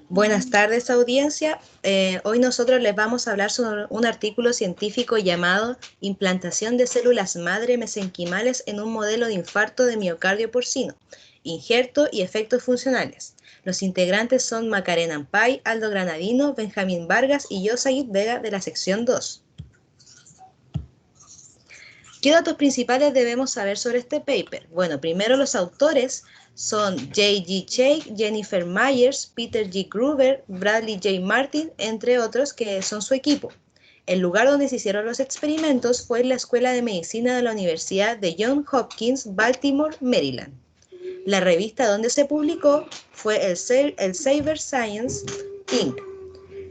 Buenas tardes, audiencia. Hoy nosotros les vamos a hablar sobre un artículo científico llamado Implantación de células madre mesenquimales en un modelo de infarto de miocardio porcino, injerto y efectos funcionales. Los integrantes son Macarena Ampay, Aldo Granadino, Benjamín Vargas y yo, Sayid Vega, de la sección 2. ¿Qué datos principales debemos saber sobre este paper? Bueno, primero los autores son J.G. Cheik, Jennifer Myers, Peter G. Gruber, Bradley J. Martin, entre otros, que son su equipo. El lugar donde se hicieron los experimentos fue en la Escuela de Medicina de la Universidad de Johns Hopkins, Baltimore, Maryland. La revista donde se publicó fue el Saber Science Inc.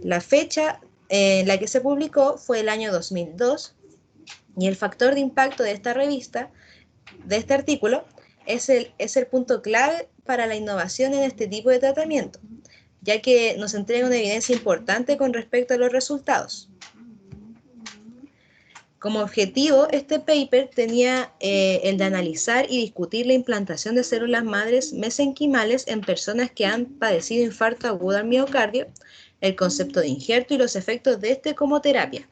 La fecha en la que se publicó fue el año 2002. Y el factor de impacto de esta revista, de este artículo, es el punto clave para la innovación en este tipo de tratamiento, ya que nos entrega una evidencia importante con respecto a los resultados. Como objetivo, este paper tenía el de analizar y discutir la implantación de células madres mesenquimales en personas que han padecido infarto agudo al miocardio, el concepto de injerto y los efectos de este como terapia.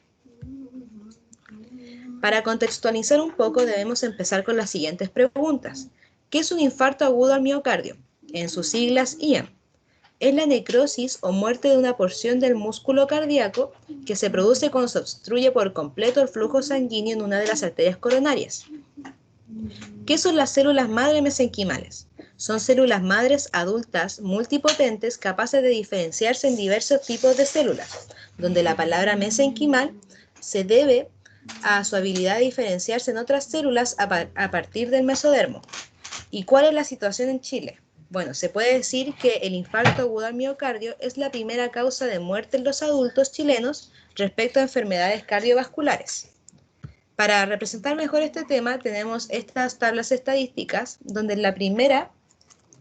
Para contextualizar un poco, debemos empezar con las siguientes preguntas. ¿Qué es un infarto agudo al miocardio? En sus siglas, IAM. Es la necrosis o muerte de una porción del músculo cardíaco que se produce cuando se obstruye por completo el flujo sanguíneo en una de las arterias coronarias. ¿Qué son las células madre mesenquimales? Son células madres adultas multipotentes capaces de diferenciarse en diversos tipos de células, donde la palabra mesenquimal se debe a su habilidad de diferenciarse en otras células a partir del mesodermo. ¿Y cuál es la situación en Chile? Bueno, se puede decir que el infarto agudo al miocardio es la primera causa de muerte en los adultos chilenos respecto a enfermedades cardiovasculares. Para representar mejor este tema tenemos estas tablas estadísticas, donde en la primera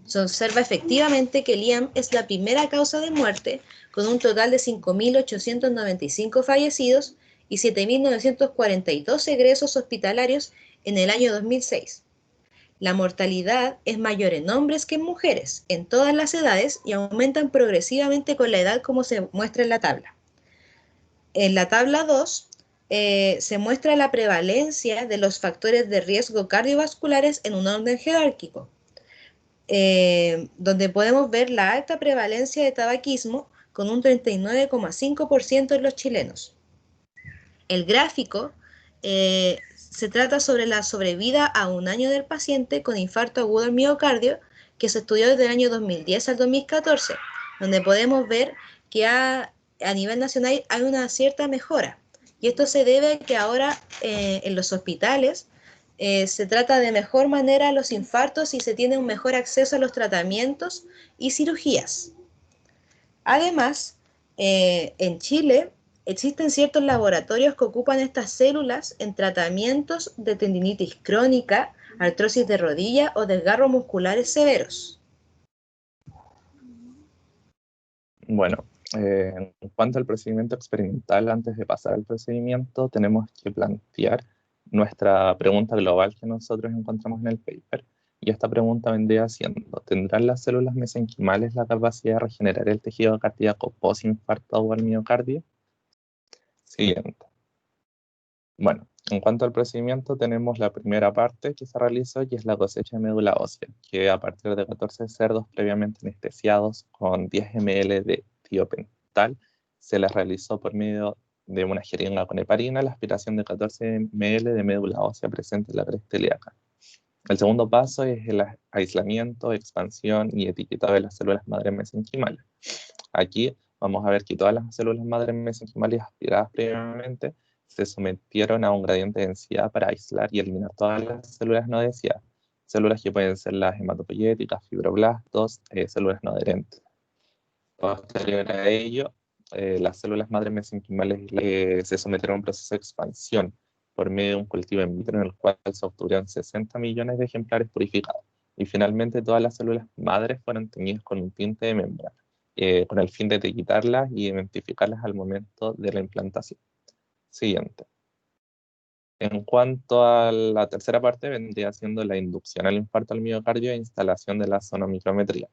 se observa efectivamente que el IAM es la primera causa de muerte, con un total de 5.895 fallecidos y 7.942 egresos hospitalarios en el año 2006. La mortalidad es mayor en hombres que en mujeres, en todas las edades, y aumentan progresivamente con la edad, como se muestra en la tabla. En la tabla 2 se muestra la prevalencia de los factores de riesgo cardiovasculares en un orden jerárquico, donde podemos ver la alta prevalencia de tabaquismo con un 39,5% en los chilenos. El gráfico se trata sobre la sobrevida a un año del paciente con infarto agudo al miocardio, que se estudió desde el año 2010 al 2014, donde podemos ver que a nivel nacional hay una cierta mejora. Y esto se debe a que ahora en los hospitales se trata de mejor manera los infartos y se tiene un mejor acceso a los tratamientos y cirugías. Además, en Chile existen ciertos laboratorios que ocupan estas células en tratamientos de tendinitis crónica, artrosis de rodilla o desgarros musculares severos. Bueno, en cuanto al procedimiento experimental, antes de pasar al procedimiento, tenemos que plantear nuestra pregunta global que nosotros encontramos en el paper. Y esta pregunta vendría siendo, ¿tendrán las células mesenquimales la capacidad de regenerar el tejido cardíaco post-infarto o al miocardio? Siguiente. Bueno, en cuanto al procedimiento, tenemos la primera parte que se realizó y es la cosecha de médula ósea, que a partir de 14 cerdos previamente anestesiados con 10 ml de tiopental se les realizó por medio de una jeringa con heparina la aspiración de 14 ml de médula ósea presente en la cresta ilíaca. El segundo paso es el aislamiento, expansión y etiquetado de las células madre mesenquimales. Aquí vamos a ver que todas las células madre mesenquimales aspiradas previamente se sometieron a un gradiente de densidad para aislar y eliminar todas las células no deseadas, células que pueden ser las hematopoyéticas, fibroblastos, células no adherentes. Posterior a ello, las células madre mesenquimales se sometieron a un proceso de expansión por medio de un cultivo in vitro en el cual se obtuvieron 60 millones de ejemplares purificados. Y finalmente todas las células madres fueron teñidas con un tinte de membrana, con el fin de etiquetarlas y identificarlas al momento de la implantación. Siguiente. En cuanto a la tercera parte, vendría siendo la inducción al infarto al miocardio e instalación de la sonomicrometría.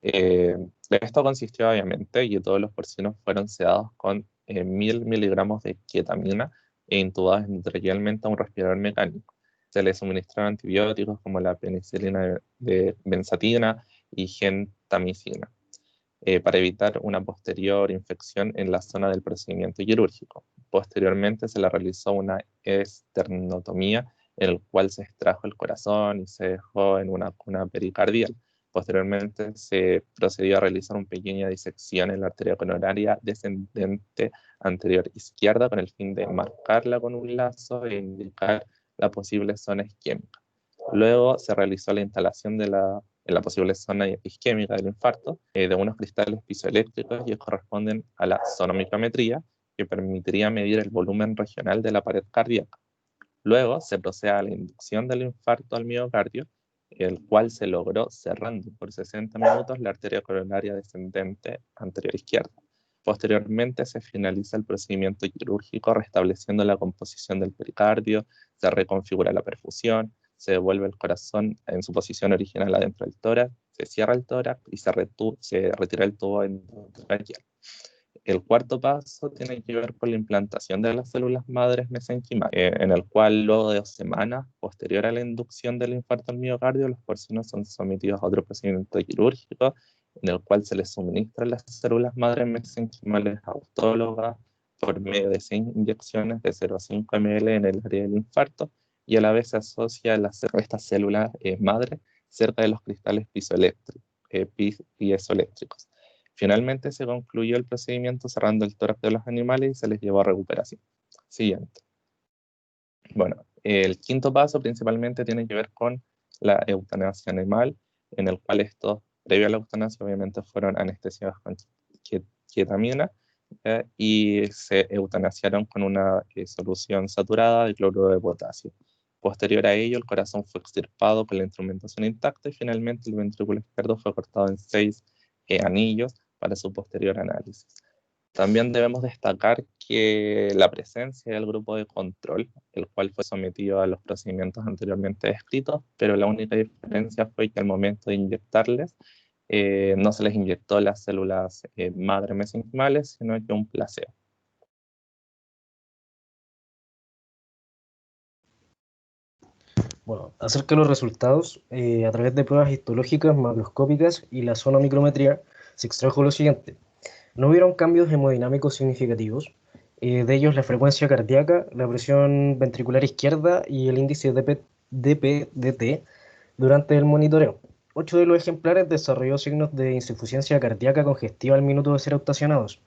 Esto consistió obviamente que todos los porcinos fueron sedados con 1000 miligramos de ketamina e intubados intratraquealmente a un respirador mecánico. Se les suministraron antibióticos como la penicilina de benzatina y gentamicina para evitar una posterior infección en la zona del procedimiento quirúrgico. Posteriormente se le realizó una esternotomía en el cual se extrajo el corazón y se dejó en una cuna pericardial. Posteriormente se procedió a realizar una pequeña disección en la arteria coronaria descendente anterior izquierda con el fin de marcarla con un lazo e indicar la posible zona isquémica. Luego se realizó la instalación en la posible zona isquémica del infarto de unos cristales piezoeléctricos que corresponden a la sonomicrometría, que permitiría medir el volumen regional de la pared cardíaca. Luego se procede a la inducción del infarto al miocardio, el cual se logró cerrando por 60 minutos la arteria coronaria descendente anterior izquierda. Posteriormente se finaliza el procedimiento quirúrgico restableciendo la composición del pericardio, se reconfigura la perfusión, se devuelve el corazón en su posición original adentro del tórax, se cierra el tórax y se retira el tubo endotraqueal. El cuarto paso tiene que ver con la implantación de las células madres mesenquimales, en el cual luego de 2 semanas, posterior a la inducción del infarto al miocardio, los porcinos son sometidos a otro procedimiento quirúrgico, en el cual se les suministran las células madres mesenquimales autólogas por medio de 6 inyecciones de 0,5 ml en el área del infarto, y a la vez se asocia estas células madre cerca de los cristales piezoeléctricos. Finalmente se concluyó el procedimiento cerrando el tórax de los animales y se les llevó a recuperación. Siguiente. Bueno, el quinto paso principalmente tiene que ver con la eutanasia animal, en el cual estos, previo a la eutanasia, obviamente fueron anestesiados con ketamina y se eutanasiaron con una solución saturada de cloruro de potasio. Posterior a ello, el corazón fue extirpado con la instrumentación intacta y finalmente el ventrículo izquierdo fue cortado en 6 anillos para su posterior análisis. También debemos destacar que la presencia del grupo de control, el cual fue sometido a los procedimientos anteriormente descritos, pero la única diferencia fue que al momento de inyectarles, no se les inyectó las células madre mesenquimales, sino que un placebo. Bueno, acerca de los resultados, a través de pruebas histológicas, macroscópicas y la sonomicrometría, se extrajo lo siguiente. No hubieron cambios hemodinámicos significativos, de ellos la frecuencia cardíaca, la presión ventricular izquierda y el índice DPDT durante el monitoreo. 8 de los ejemplares desarrolló signos de insuficiencia cardíaca congestiva al minuto de ser observados.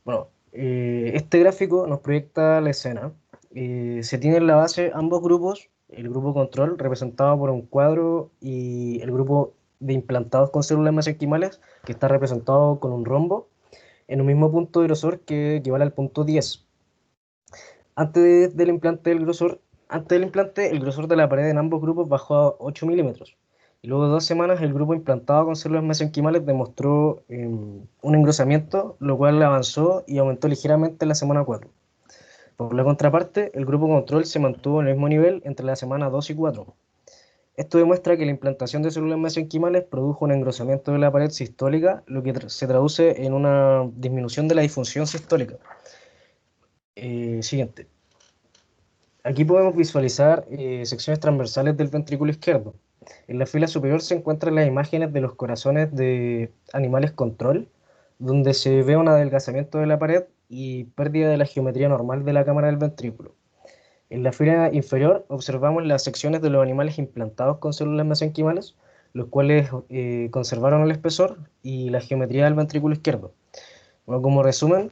Bueno, este gráfico nos proyecta la escena. Se tiene en la base ambos grupos, el grupo control representado por un cuadro y el grupo de implantados con células mesenquimales que está representado con un rombo en un mismo punto de grosor que equivale al punto 10. Antes del implante, el grosor de la pared en ambos grupos bajó a 8 milímetros. Y luego de 2 semanas, el grupo implantado con células mesenquimales demostró un engrosamiento, lo cual avanzó y aumentó ligeramente en la semana 4. Por la contraparte, el grupo control se mantuvo en el mismo nivel entre la semana 2 y 4. Esto demuestra que la implantación de células mesenquimales produjo un engrosamiento de la pared sistólica, lo que se traduce en una disminución de la disfunción sistólica. Siguiente. Aquí podemos visualizar secciones transversales del ventrículo izquierdo. En la fila superior se encuentran las imágenes de los corazones de animales control, donde se ve un adelgazamiento de la pared y pérdida de la geometría normal de la cámara del ventrículo. En la fila inferior observamos las secciones de los animales implantados con células mesenquimales, los cuales conservaron el espesor y la geometría del ventrículo izquierdo. Bueno, como resumen,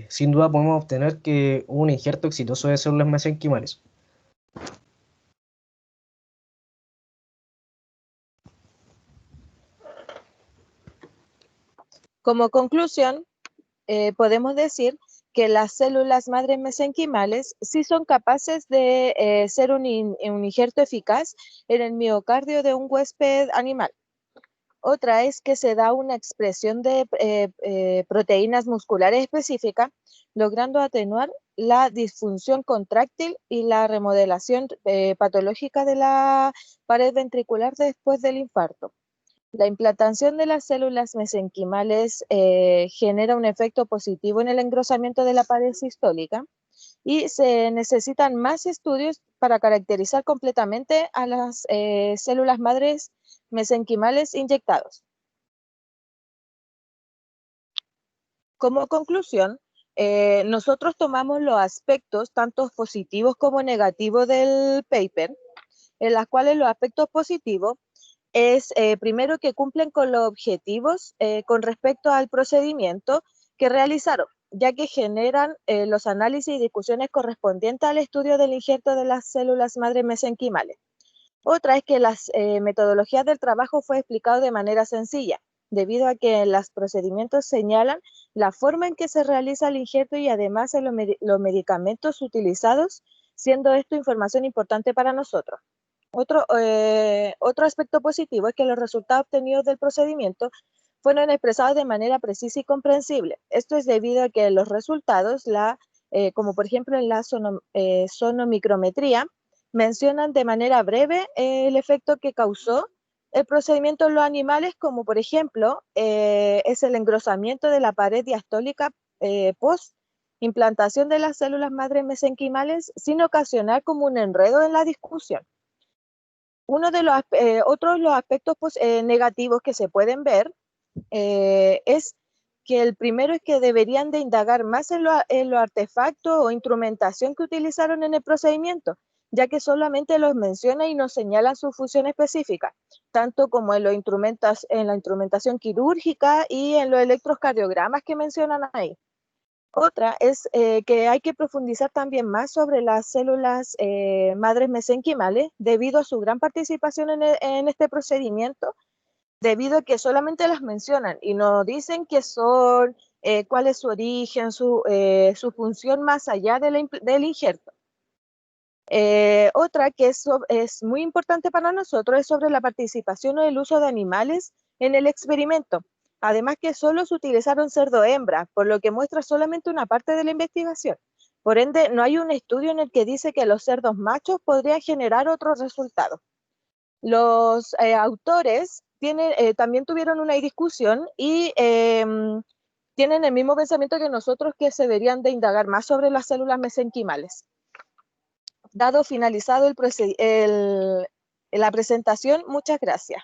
sin duda podemos obtener que hubo un injerto exitoso de células mesenquimales. Como conclusión, podemos decir que las células madres mesenquimales sí son capaces de ser un injerto eficaz en el miocardio de un huésped animal. Otra es que se da una expresión de proteínas musculares específicas, logrando atenuar la disfunción contráctil y la remodelación patológica de la pared ventricular después del infarto. La implantación de las células mesenquimales genera un efecto positivo en el engrosamiento de la pared sistólica y se necesitan más estudios para caracterizar completamente a las células madres mesenquimales inyectados. Como conclusión, nosotros tomamos los aspectos tanto positivos como negativos del paper, en las cuales los aspectos positivos es primero que cumplen con los objetivos con respecto al procedimiento que realizaron, ya que generan los análisis y discusiones correspondientes al estudio del injerto de las células madre mesenquimales. Otra es que las metodologías del trabajo fue explicado de manera sencilla, debido a que los procedimientos señalan la forma en que se realiza el injerto y además los medicamentos utilizados, siendo esto información importante para nosotros. Otro aspecto positivo es que los resultados obtenidos del procedimiento fueron expresados de manera precisa y comprensible. Esto es debido a que los resultados, como por ejemplo en la sonomicrometría, mencionan de manera breve el efecto que causó el procedimiento en los animales, como por ejemplo es el engrosamiento de la pared diastólica post implantación de las células madre mesenquimales sin ocasionar como un enredo en la discusión. Uno de los aspectos negativos que se pueden ver es que el primero es que deberían de indagar más en los artefactos o instrumentación que utilizaron en el procedimiento, ya que solamente los menciona y nos señala su función específica, tanto como en la instrumentación quirúrgica y en los electrocardiogramas que mencionan ahí. Otra es que hay que profundizar también más sobre las células madres mesenquimales debido a su gran participación en este procedimiento, debido a que solamente las mencionan y no dicen qué son, cuál es su origen, su función más allá del injerto. Otra que es muy importante para nosotros es sobre la participación o el uso de animales en el experimento. Además que solo se utilizaron cerdo hembra, por lo que muestra solamente una parte de la investigación. Por ende, no hay un estudio en el que dice que los cerdos machos podrían generar otros resultados. Los autores también tuvieron una discusión y tienen el mismo pensamiento que nosotros, que se deberían de indagar más sobre las células mesenquimales. Dado finalizado la presentación, muchas gracias.